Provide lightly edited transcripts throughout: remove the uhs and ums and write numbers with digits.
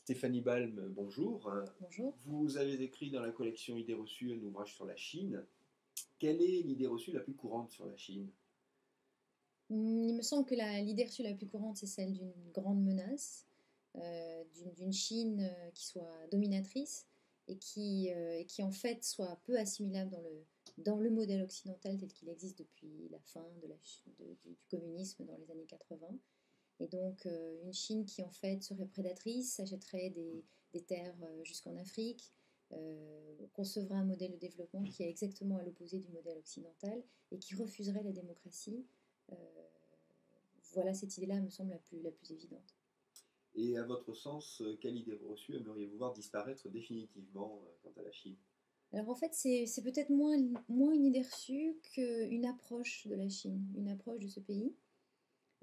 Stéphanie Balme, bonjour. Bonjour. Vous avez écrit dans la collection Idées reçues un ouvrage sur la Chine. Quelle est l'idée reçue la plus courante sur la Chine? Il me semble que l'idée reçue la plus courante, c'est celle d'une grande menace, d'une Chine qui soit dominatrice et qui en fait soit peu assimilable dans le modèle occidental tel qu'il existe depuis la fin du communisme dans les années 80. Et donc une Chine qui en fait serait prédatrice, achèterait des terres jusqu'en Afrique, concevrait un modèle de développement qui est exactement à l'opposé du modèle occidental et qui refuserait la démocratie. Euh, voilà, cette idée-là me semble la plus évidente. Et à votre sens, quelle idée reçue aimeriez-vous voir disparaître définitivement quant à la Chine? Alors en fait, c'est peut-être moins une idée reçue qu'une approche de la Chine, une approche de ce pays.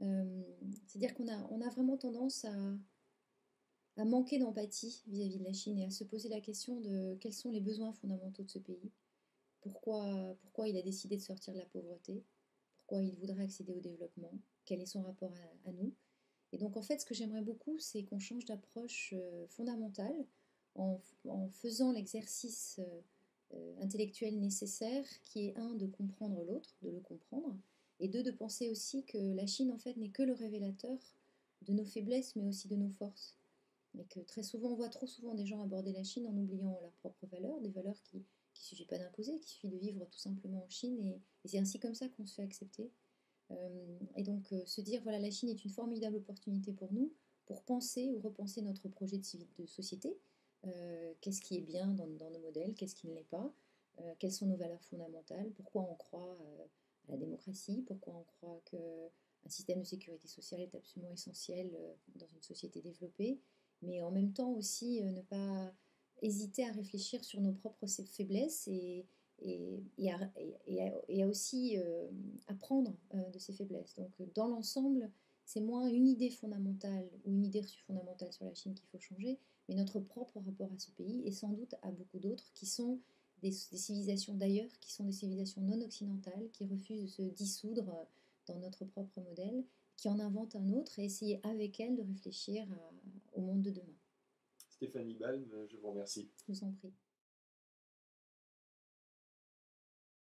Euh, C'est-à-dire on a vraiment tendance à manquer d'empathie vis-à-vis de la Chine et à se poser la question de quels sont les besoins fondamentaux de ce pays, pourquoi il a décidé de sortir de la pauvreté, pourquoi il voudrait accéder au développement, quel est son rapport à nous. Et donc en fait, ce que j'aimerais beaucoup, c'est qu'on change d'approche fondamentale en faisant l'exercice intellectuel nécessaire qui est un, de comprendre l'autre, de le comprendre, et deux, de penser aussi que la Chine en fait n'est que le révélateur de nos faiblesses mais aussi de nos forces. Et que très souvent, on voit trop souvent des gens aborder la Chine en oubliant leurs propres valeurs, des valeurs qui ne suffit pas d'imposer, qu'il suffit de vivre tout simplement en Chine, et c'est ainsi comme ça qu'on se fait accepter. Et donc se dire, voilà, la Chine est une formidable opportunité pour nous, pour penser ou repenser notre projet de société. Qu'est-ce qui est bien dans nos modèles, qu'est-ce qui ne l'est pas, quelles sont nos valeurs fondamentales, pourquoi on croit à la démocratie, pourquoi on croit qu'un système de sécurité sociale est absolument essentiel dans une société développée, mais en même temps aussi ne pas hésiter à réfléchir sur nos propres faiblesses et à aussi apprendre de ses faiblesses. Donc dans l'ensemble, c'est moins une idée fondamentale ou une idée reçue fondamentale sur la Chine qu'il faut changer, mais notre propre rapport à ce pays et sans doute à beaucoup d'autres qui sont des civilisations d'ailleurs, qui sont des civilisations non occidentales, qui refusent de se dissoudre dans notre propre modèle, qui en inventent un autre et essayer avec elles de réfléchir au monde de demain. Stéphanie Balme, je vous remercie. Je vous en prie.